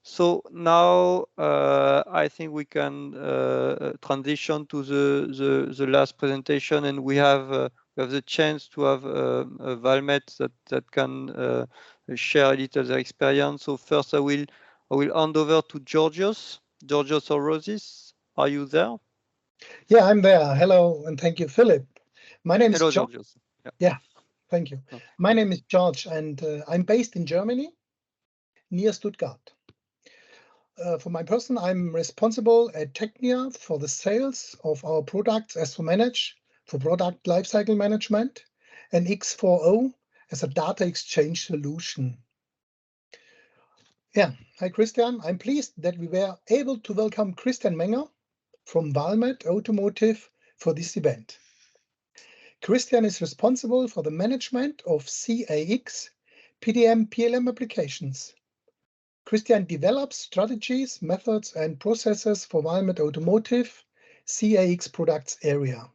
So now I think we can transition to the last presentation, and we have the chance to have a Valmet that can share a little their experience. So first I will hand over to Georgios or Rosis. Are you there? Yeah, I'm there. Hello, and thank you, Philip. My name is George. Georgios. Yeah, thank you. My name is George, and I'm based in Germany, near Stuttgart. For my person, I'm responsible at TECHNIA for the sales of our products as for manage for product lifecycle management, and X4.0 as a data exchange solution. Yeah, hi Christian. I'm pleased that we were able to welcome Christian Menger from Valmet Automotive for this event. Christian is responsible for the management of CAX, PDM, PLM applications. Christian develops strategies, methods, and processes for Valmet Automotive CAX products area.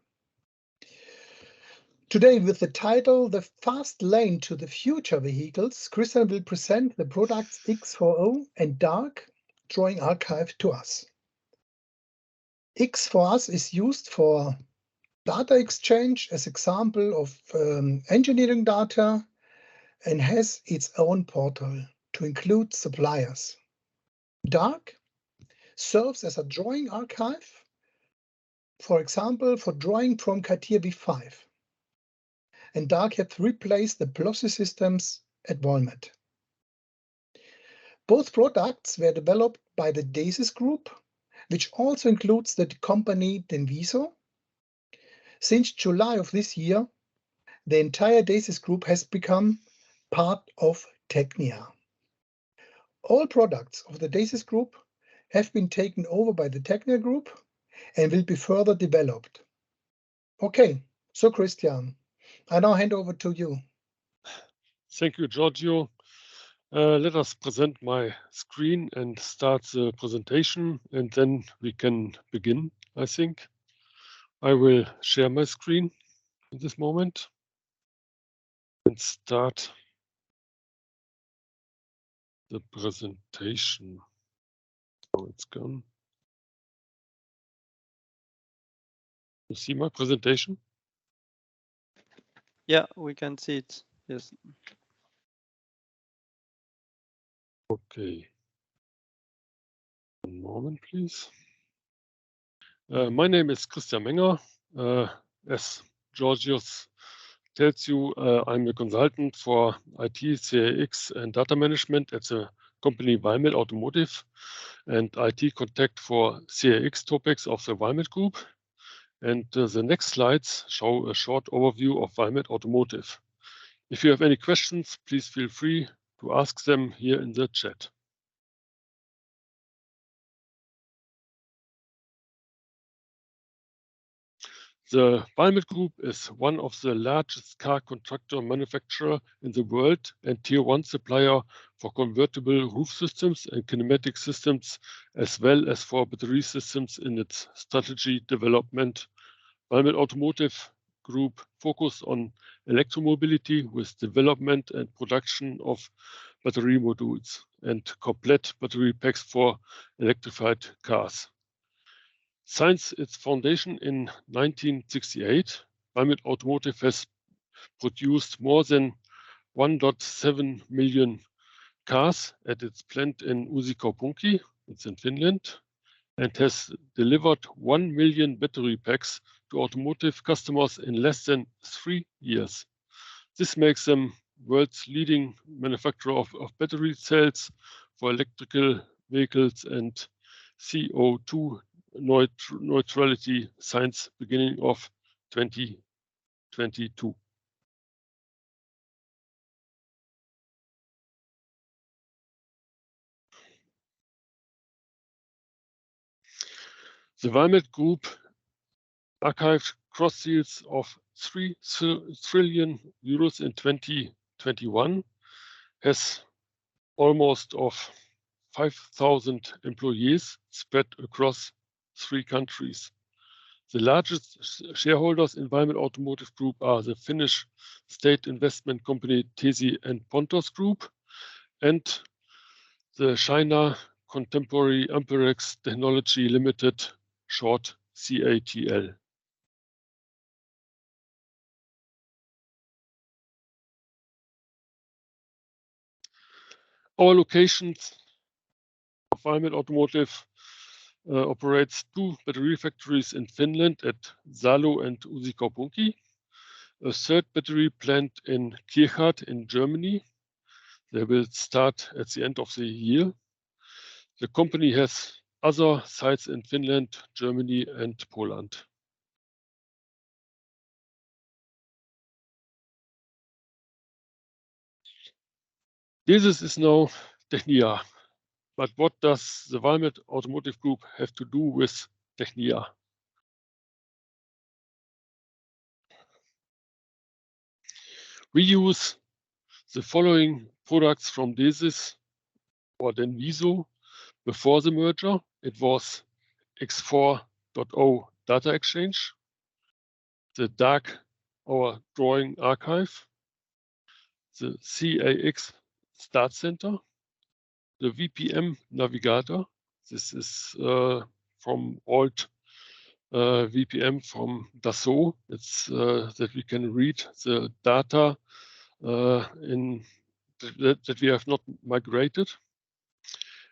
Today, with the title The Fast Lane to the Future Vehicles, Christian will present the products X4.0 and DArc drawing archive to us. X for us is used for data exchange as example of engineering data and has its own portal to include suppliers. DArc serves as a drawing archive, for example, for drawing from CATIA V5. And DArc has replaced the Plossi systems at Valmet. Both products were developed by the DASIS Group, which also includes the company Denviso. Since July of this year, the entire DASIS Group has become part of TECHNIA. All products of the DASIS Group have been taken over by the TECHNIA Group and will be further developed. Okay, so Christian, I now hand over to you. Thank you, Giorgio. Let us present my screen and start the presentation, and then we can begin, I think. I will share my screen in this moment and start the presentation. So it's gone. You see my presentation? Yeah, we can see it. Yes. Okay. One moment, please. My name is Christian Menger. As Georgios tells you, I'm a consultant for IT, CAX, and data management at the company Valmet Automotive, and IT contact for CAX topics of the Valmet Group. And the next slides show a short overview of Valmet Automotive. If you have any questions, please feel free to ask them here in the chat. The Valmet Group is one of the largest car contractor manufacturer in the world and tier 1 supplier for convertible roof systems and kinematic systems, as well as for battery systems in its strategy development. Valmet Automotive Group focus on electromobility with development and production of battery modules and complete battery packs for electrified cars. Since its foundation in 1968, Valmet Automotive has produced more than 1.7 million cars at its plant in Uusikaupunki, it's in Finland, and has delivered 1 million battery packs to automotive customers in less than 3 years. This makes them world's leading manufacturer of battery cells for electrical vehicles and CO2 neutrality since beginning of 2022. The Valmet Group archived gross sales of 3 trillion euros in 2021, has almost of 5,000 employees spread across 3 countries. The largest shareholders in Valmet Automotive Group are the Finnish state investment company Tesi and Pontos Group and the China Contemporary Amperex Technology Limited, short CATL. Our locations of Valmet Automotive operates 2 battery factories in Finland at Salo and Uusikaupunki, a 3rd battery plant in Kirchhardt in Germany. They will start at the end of the year. The company has other sites in Finland, Germany, and Poland. This is now TECHNIA. But what does the Valmet Automotive Group have to do with TECHNIA? We use the following products from DESIS or DENVISO. Before the merger, it was X4.0 data exchange, the DArc, our drawing archive, the CAX start center, the VPM navigator. This is from old VPM from Dassault. It's that we can read the data that we have not migrated.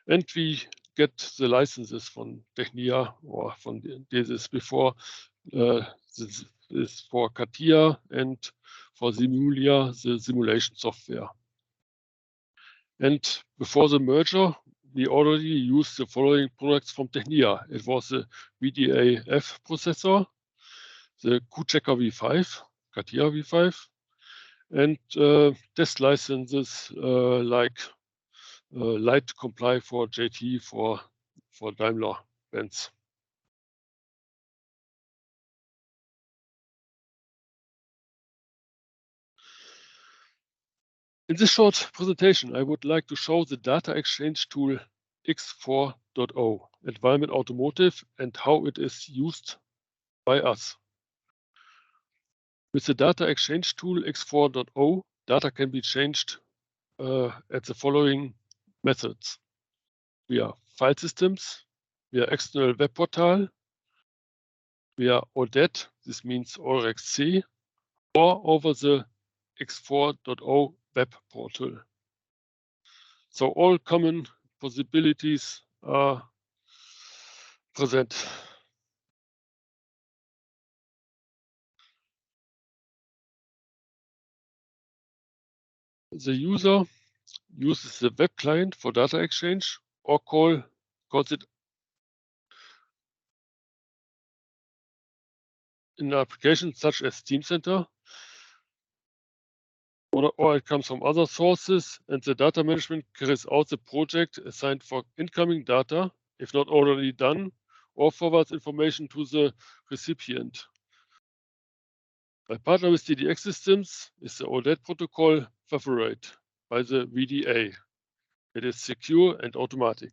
And we get the licenses from TECHNIA or from DESIS before. This is for CATIA and for Simulia, the simulation software. And before the merger, we already used the following products from TECHNIA. It was the VDA-F processor, the QChecker V5, CATIA V5, and test licenses like Light Comply for JT for Daimler-Benz. In this short presentation, I would like to show the data exchange tool X4.0 at Valmet Automotive and how it is used by us. With the data exchange tool X4.0, data can be changed at the following methods: via file systems, via external web portal, via ODET, this means OREX-C, or over the X4.0 web portal. So all common possibilities are present. The user uses the web client for data exchange or calls it in applications such as Teamcenter, or it comes from other sources, and the data management carries out the project assigned for incoming data, if not already done, or forwards information to the recipient. My partner with DDX systems is the ODET protocol favorite by the VDA. It is secure and automatic.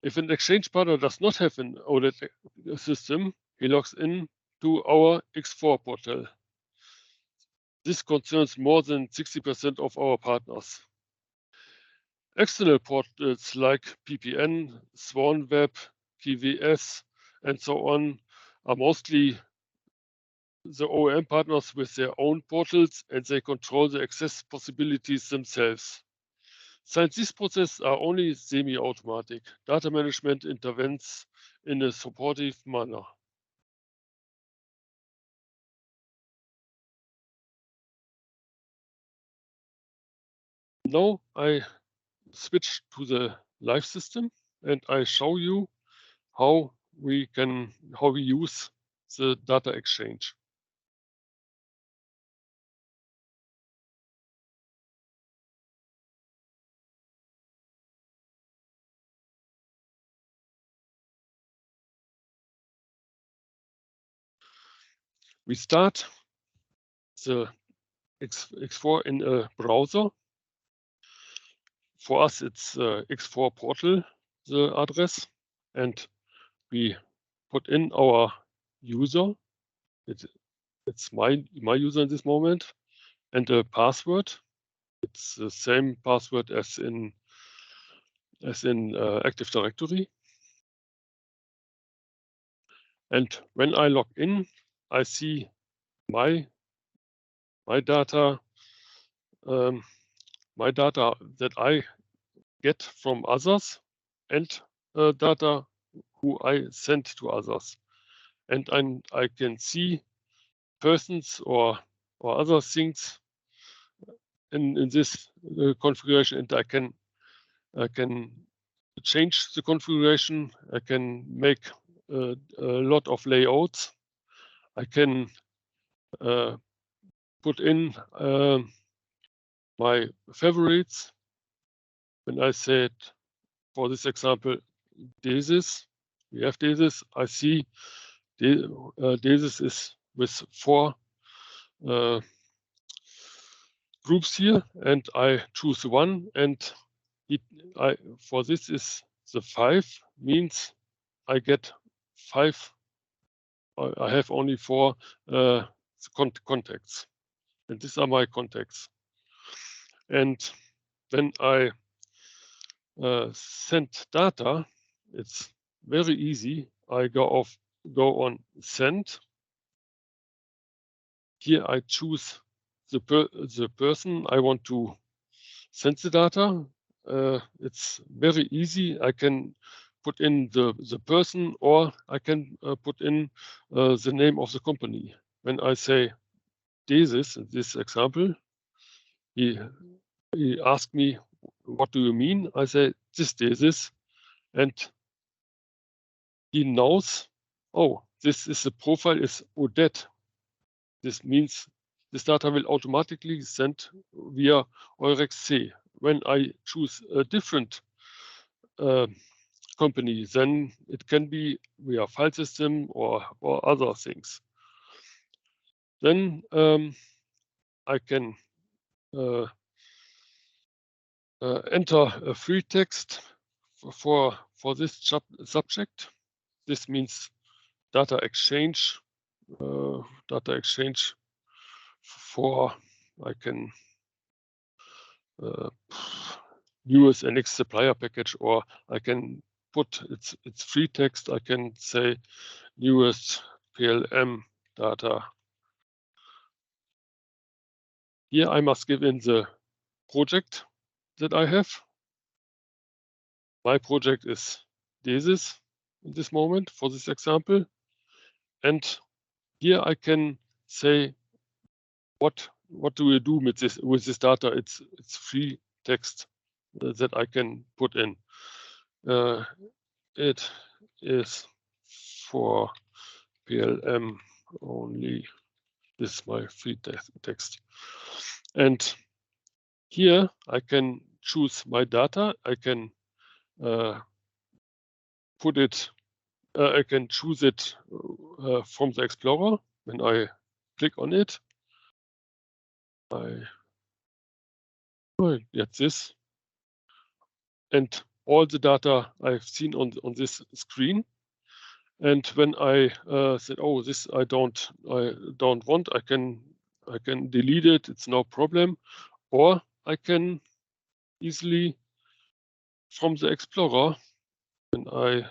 If an exchange partner does not have an ODET system, he logs in to our X4 portal. This concerns more than 60% of our partners. External portals like PPN, SwanWeb, PVS, and so on are mostly the OEM partners with their own portals, and they control the access possibilities themselves. Since these processes are only semi-automatic, data management intervenes in a supportive manner. Now I switch to the live system and I show you how we use the data exchange. We start the X4 in a browser. For us, it's X4 portal, the address, and we put in our user. It's my user in this moment, and a password. It's the same password as in as in Active Directory. And when I log in, I see my data, that I get from others, and data who I send to others. And I can see persons or other things in this configuration, and I can change the configuration. I can make a lot of layouts. I can put in my favorites. When I said, for this example, DASIS, we have DASIS. I see DASIS is with 4 groups here, and I choose one, and for this is the 5, means I get 5. I have only 4 contacts, and these are my contacts. And when I send data, it's very easy. I go on send. Here I choose the person I want to send the data. It's very easy. I can put in the person, or I can put in the name of the company. When I say DASIS, in this example, he asked me, what do you mean? I say, this DASIS, and he knows, oh, this is the profile is Odette. This means this data will automatically send via Eurex C. When I choose a different company, then it can be via file system or other things. Then I can enter a free text for this subject. This means data exchange. For I can use NX supplier package, or I can put its free text. I can say newest PLM data. Here I must give in the project that I have. My project is DASIS in this moment for this example. And here I can say what do we do with this data? It's free text that I can put in. It is for PLM only. This is my free text. And here I can choose my data. I can put it, I can choose it from the Explorer. When I click on it, I get this. And all the data I've seen on this screen. And when I said, oh, this I don't want, I can delete it. It's no problem. Or I can easily from the Explorer, when I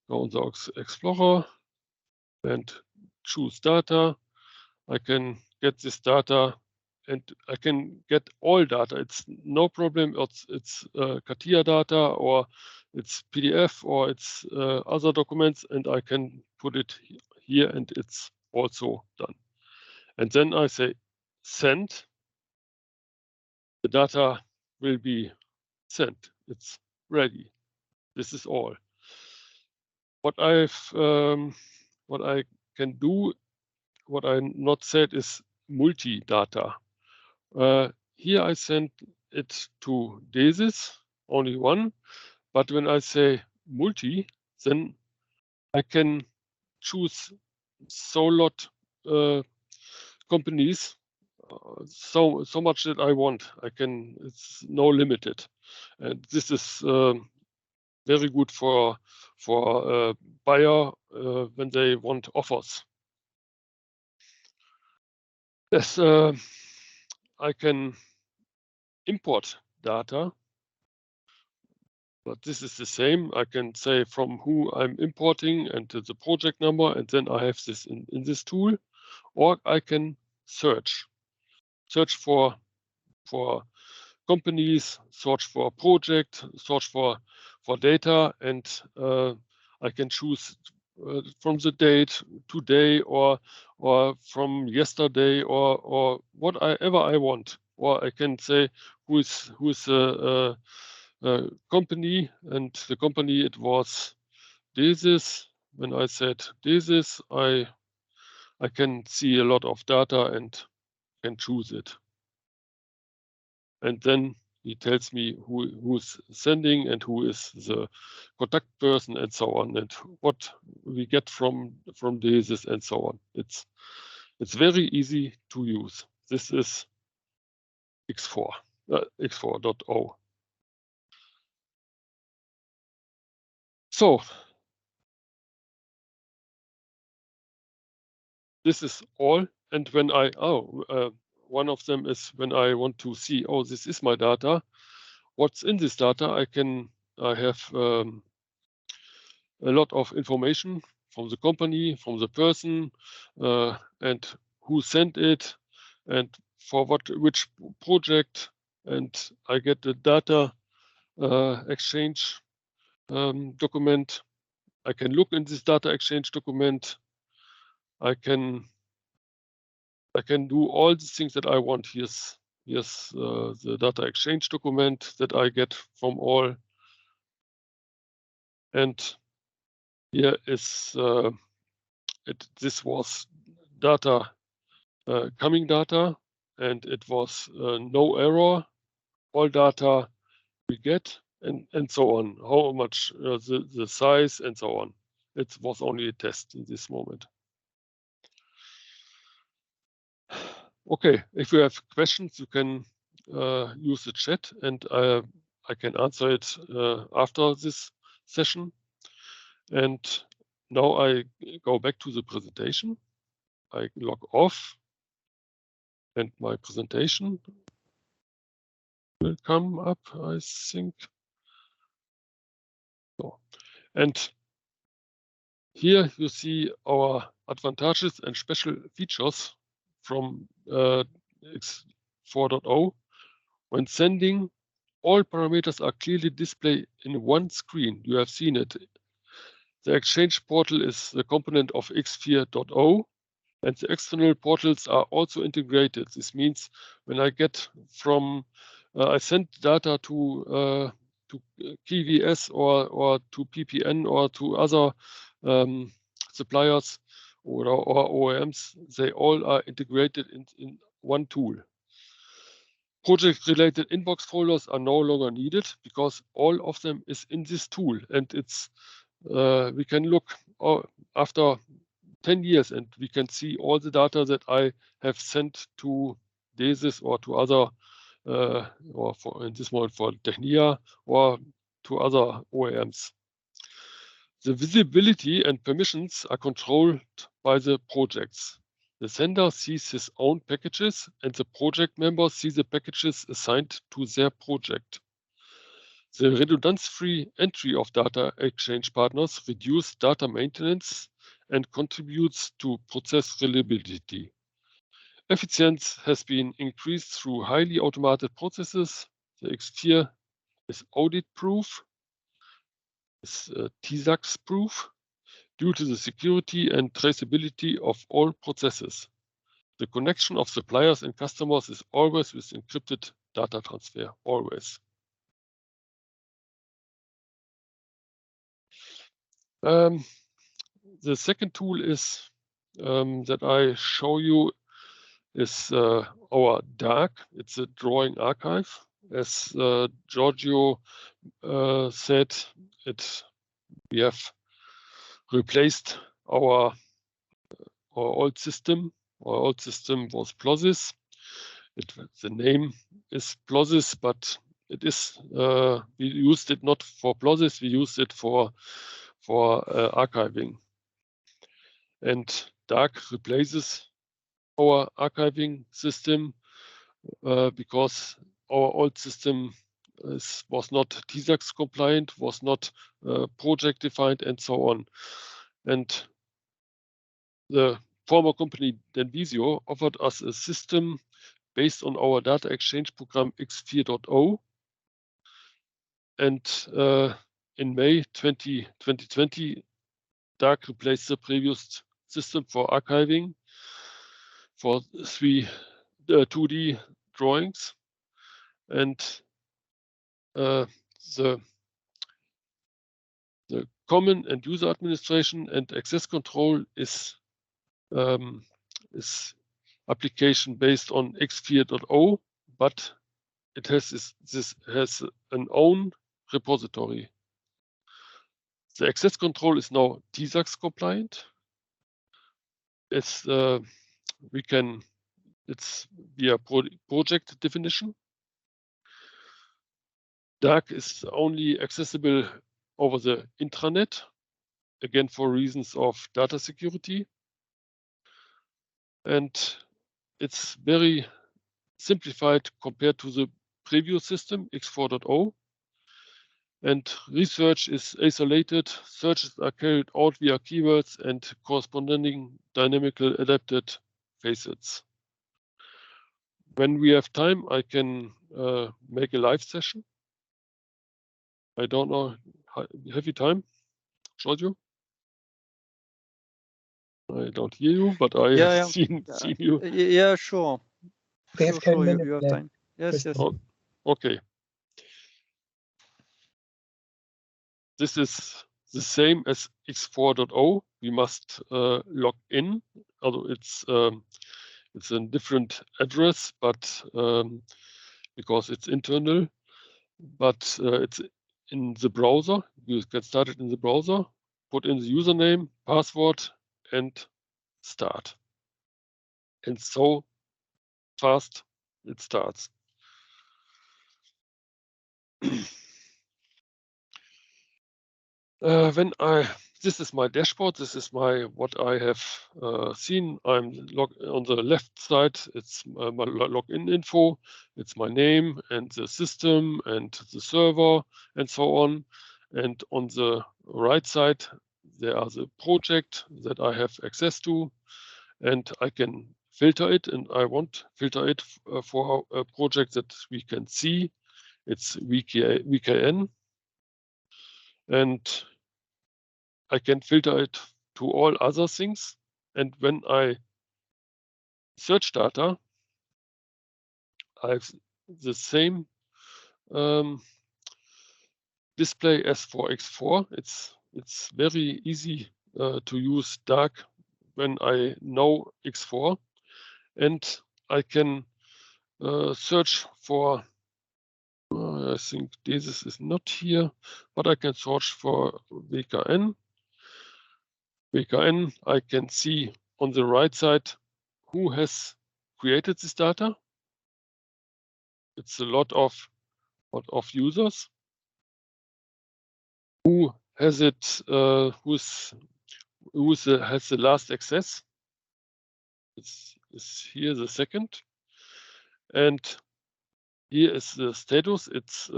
go on the Explorer and choose data, I can get this data, and I can get all data. It's no problem. It's CATIA data, or it's PDF, or it's other documents, and I can put it here, and it's also done. And then I say send. The data will be sent. It's ready. This is all. What I can do, what I not said, is multi-data. Here I send it to DASIS, only one. But when I say multi, then I can choose so lot companies, so much that I want. I can. It's no limited, and this is very good for buyer when they want offers. Yes, I can import data. But this is the same. I can say from who I'm importing and the project number, and then I have this in this tool, or I can search for companies, search for a project, search for data, and I can choose from the date today or from yesterday or whatever I want. Or I can say who is a company, and the company it was this. When I said this, I can see a lot of data and can choose it. And then he tells me who's sending and who is the contact person and so on, and what we get from this and so on. It's very easy to use. This is X4.0. So this is all. And when one of them is when I want to see, oh, this is my data. What's in this data? I have a lot of information from the company, from the person, and who sent it, and for which project, and I get the data exchange document. I can look in this data exchange document. I can do all the things that I want. Here's the data exchange document that I get from all, and here is this was data coming data, and it was no error, all data we get, and so on, how much the size and so on. It was only a test in this moment. Okay, if you have questions, you can use the chat, and I can answer it after this session. And now I go back to the presentation. I log off, and my presentation will come up, I think. So, and here you see our advantages and special features from X4.0. When sending, all parameters are clearly displayed in one screen. You have seen it. The Exchange portal is the component of X4.0, and the external portals are also integrated. This means when I get from, I send data to KVS or to PPN or to other suppliers or OEMs, they all are integrated in one tool. Project-related inbox folders are no longer needed because all of them is in this tool, and it's we can look after 10 years and we can see all the data that I have sent to DESIS or to other, or for in this moment for TECHNIA or to other OEMs. The visibility and permissions are controlled by the projects. The sender sees his own packages and the project members see the packages assigned to their project. The redundancy-free entry of data exchange partners reduces data maintenance and contributes to process reliability. Efficiency has been increased through highly automated processes. The X4 is audit-proof, is TESAX-proof, due to the security and traceability of all processes. The connection of suppliers and customers is always with encrypted data transfer, always. The second tool is that I show you is our DArc. It's a drawing archive. As Giorgio said, we have replaced our old system. Our old system was Plosys. The name is Plosys, but it is we used it not for Plosys. We used it for archiving. And DArc replaces our archiving system because our old system was not TESAX compliant, was not project defined, and so on. And the former company Denvisio offered us a system based on our data exchange program X4.0. And in May 2020, DArc replaced the previous system for archiving for 2D drawings. And the common and user administration and access control is application based on X4.0, but it has this has an own repository. The access control is now TESAX compliant. It's it's via project definition. DArc is only accessible over the intranet, again for reasons of data security. And it's very simplified compared to the previous system, X4.0. And research is isolated, searches are carried out via keywords and corresponding dynamical adapted facets. When we have time, I can make a live session. I don't know, have you time, Giorgio? I don't hear you, but I have seen you. Yeah, sure. We have 10 minutes you have left. time. Yes, yes. Oh, okay. This is the same as X4.0. We must log in. Although it's a different address, but because it's internal, but it's in the browser. You get started in the browser, put in the username, password, and start. And so fast it starts. This is my dashboard. This is what I have seen. I'm on the left side. It's my login info. It's my name and the system and the server and so on. And on the right side, there are the project that I have access to, and I can filter it. And I want filter it for a project that we can see. It's VKN. And I can filter it to all other things. And when I search data, I have the same display as for X4. It's very easy to use DArc when I know X4. And I can search for, I think this is not here, but I can search for VKN. VKN, I can see on the right side who has created this data. It's a lot of users. Who has it? Has the last access? It's here the second, and here is the status. It's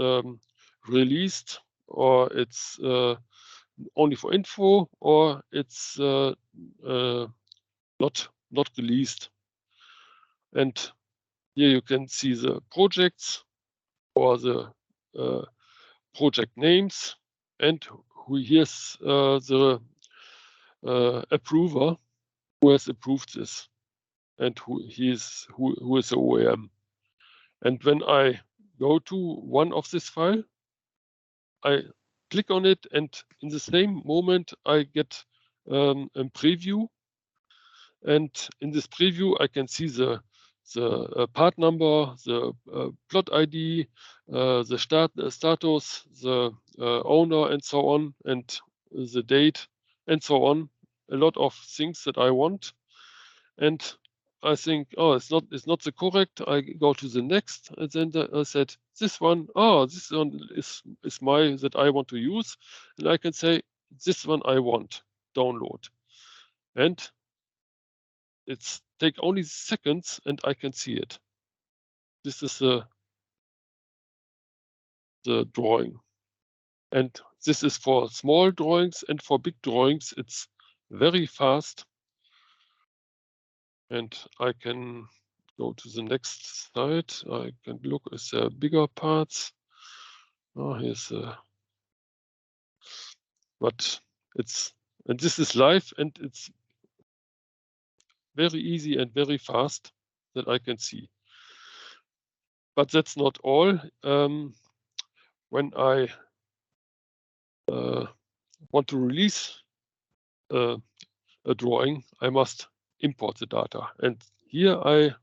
released, or it's only for info, or it's not released. And here you can see the projects or the project names, and here's the approver who has approved this, and who is the OEM. And when I go to one of this file, I click on it, and in the same moment I get a preview. And in this preview, I can see the part number, the plot ID, the status, the owner, and so on, and the date, and so on. A lot of things that I want. And I think, oh, it's not the correct. I go to the next, and then I said, this one is my that I want to use, and I can say, this one I want, download. And it's take only seconds, and I can see it. This is the drawing. And this is for small drawings, and for big drawings, it's very fast. And I can go to the next slide. I can look at the bigger parts. Oh, here's but and this is live, and it's very easy and very fast that I can see. But that's not all. When I want to release a drawing, I must import the data. And here I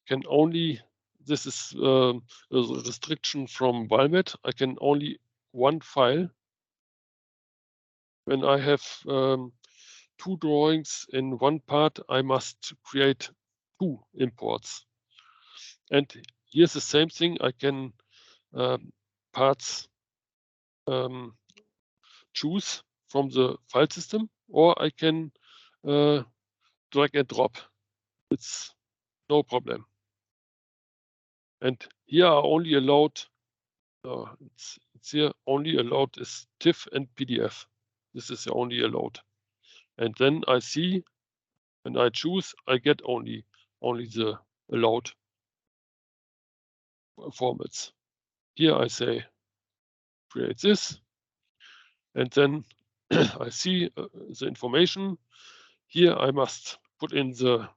can only, this is a restriction from Valmet, I can only one file. When I have 2 drawings in one part, I must create 2 imports. And here's the same thing. I can parts choose from the file system, or I can drag and drop. It's no problem. And here are only allowed, it's here only allowed is TIFF and PDF. This is only allowed. And then I see, when I choose, I get only the allowed formats. Here I say, create this, and then I see the information. Here I must put in the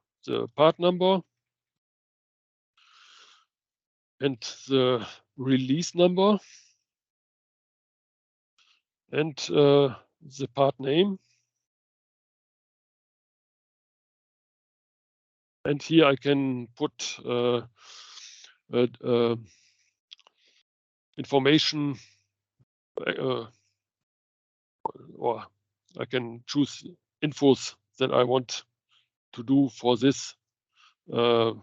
part number and the release number and the part name. And here I can put information, or I can choose infos that I want to do for this or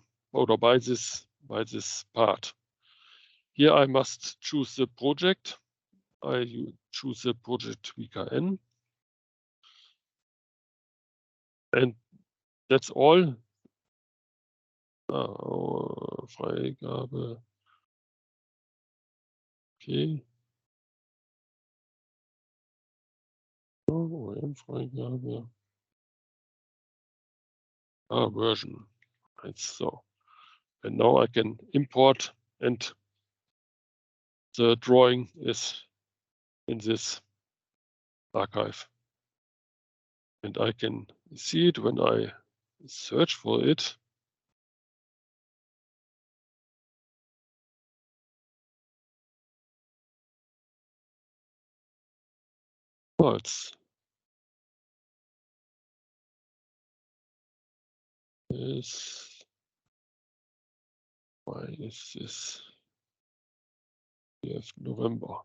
by this part. Here I must choose the project. I choose the project VKN. And that's all. Freigabe. Okay. Freigabe. Version. Right, so. And now I can import, and the drawing is in this archive. And I can see it when I search for it. Oh, why is this? We have November.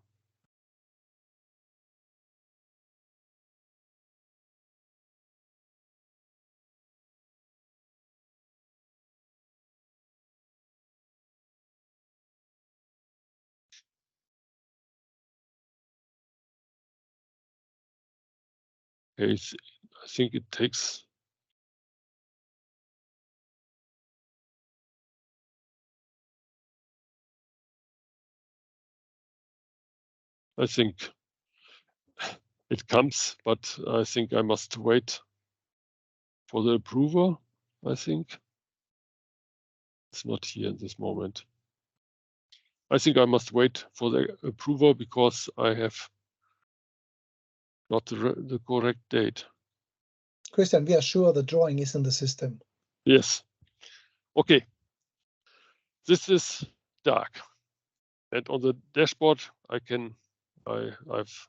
Okay, I think it takes. I think it comes, but I think I must wait for the approver. I think it's not here in this moment. I think I must wait for the approver because I have not the correct date. Christian, we are sure the drawing is in the system. Yes. Okay. This is DArc. And on the dashboard, I've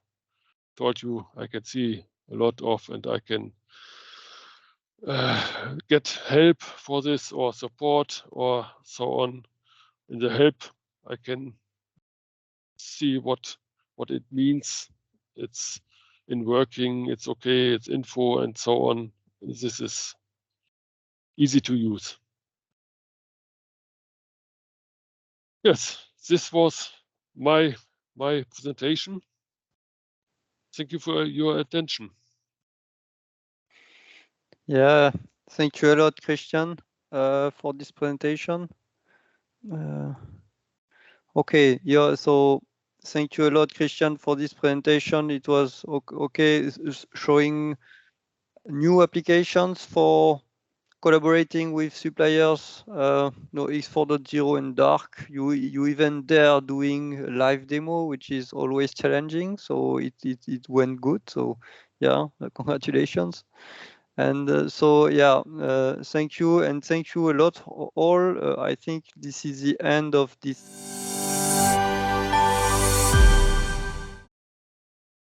told you I can see a lot of, and I can get help for this or support or so on. In the help, I can see what it means. It's in working, it's okay, it's info and so on. This is easy to use. Yes, this was my presentation. Thank you for your attention. Yeah, thank you a lot, Christian, for this presentation. Okay, yeah, so thank you a lot, Christian, for this presentation. It was okay, showing new applications for collaborating with suppliers, X4.0 and DArc. You even there doing a live demo, which is always challenging. So it went good. So yeah, congratulations. And so yeah, thank you, and thank you a lot all. I think this is the end of this